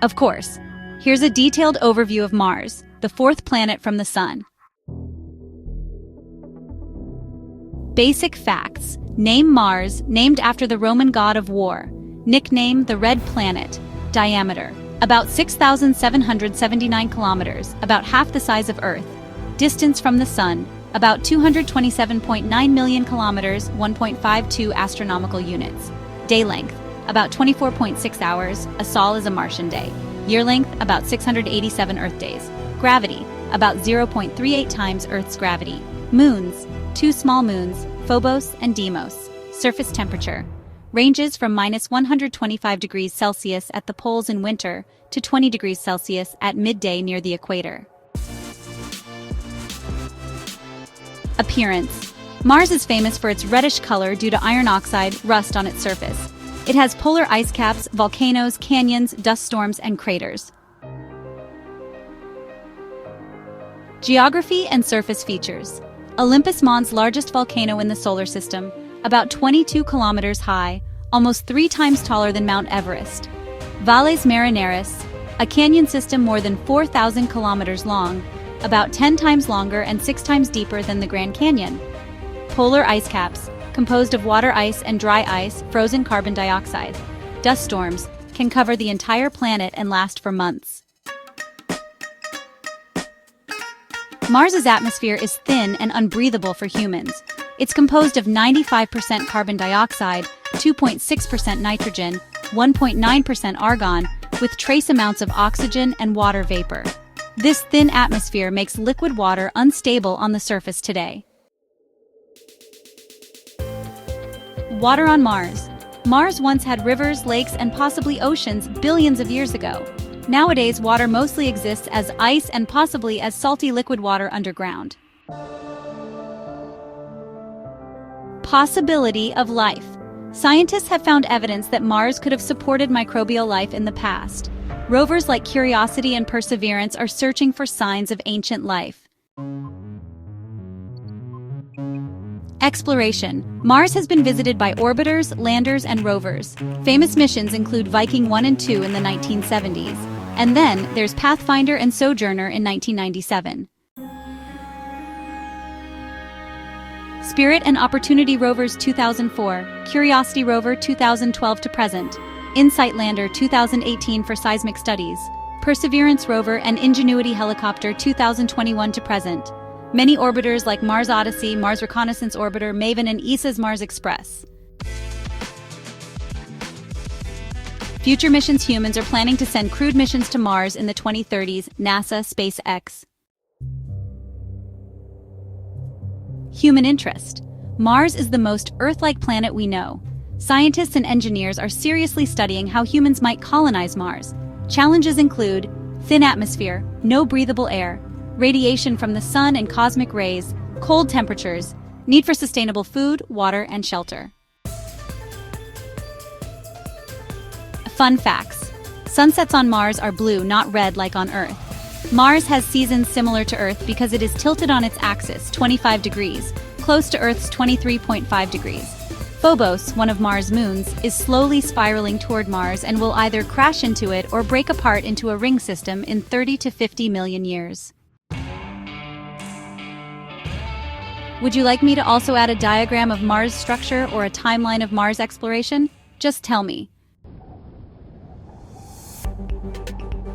Of course. Here's a detailed overview of Mars, the fourth planet from the Sun. Basic facts. Name Mars, named after the Roman god of war. Nickname the Red Planet. Diameter. About 6,779 kilometers, about half the size of Earth. Distance from the Sun. About 227.9 million kilometers, 1.52 astronomical units. Day length. About 24.6 hours, a sol is a Martian day. Year length, about 687 Earth days. Gravity, about 0.38 times Earth's gravity. Moons, 2 small moons, Phobos and Deimos. Surface temperature, ranges from -125 degrees Celsius at the poles in winter to 20 degrees Celsius at midday near the equator. Appearance. Mars is famous for its reddish color due to iron oxide rust on its surface. It has polar ice caps, volcanoes, canyons, dust storms, and craters. Geography and surface features. Olympus Mons' largest volcano in the solar system, about 22 kilometers high, almost 3 times taller than Mount Everest. Valles Marineris, a canyon system more than 4,000 kilometers long, about 10 times longer and 6 times deeper than the Grand Canyon. Polar ice caps, composed of water ice and dry ice, frozen carbon dioxide. Dust storms can cover the entire planet and last for months. Mars's atmosphere is thin and unbreathable for humans. It's composed of 95% carbon dioxide, 2.6% nitrogen, 1.9% argon, with trace amounts of oxygen and water vapor. This thin atmosphere makes liquid water unstable on the surface today. Water on Mars. Mars once had rivers, lakes, and possibly oceans billions of years ago. Nowadays, water mostly exists as ice and possibly as salty liquid water underground. Possibility of life. Scientists have found evidence that Mars could have supported microbial life in the past. Rovers like Curiosity and Perseverance are searching for signs of ancient life. Exploration. Mars has been visited by orbiters, landers, and rovers. Famous missions include Viking 1 and 2 in the 1970s. And then there's Pathfinder and Sojourner in 1997. Spirit and Opportunity rovers 2004, Curiosity rover 2012 to present, InSight lander 2018 for seismic studies, Perseverance rover and Ingenuity helicopter 2021 to present. Many orbiters like Mars Odyssey, Mars Reconnaissance Orbiter, MAVEN, and ESA's Mars Express. Future missions. Humans are planning to send crewed missions to Mars in the 2030s, NASA, SpaceX. Human interest. Mars is the most Earth-like planet we know. Scientists and engineers are seriously studying how humans might colonize Mars. Challenges include thin atmosphere, no breathable air, radiation from the sun and cosmic rays, cold temperatures, need for sustainable food, water, and shelter. Fun facts. Sunsets on Mars are blue, not red like on Earth. Mars has seasons similar to Earth because it is tilted on its axis, 25 degrees, close to Earth's 23.5 degrees. Phobos, one of Mars' moons, is slowly spiraling toward Mars and will either crash into it or break apart into a ring system in 30 to 50 million years. Would you like me to also add a diagram of Mars' structure or a timeline of Mars exploration? Just tell me.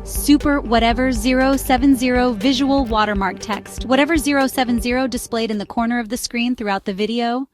Super whatever 070 visual watermark text, whatever 070 displayed in the corner of the screen throughout the video.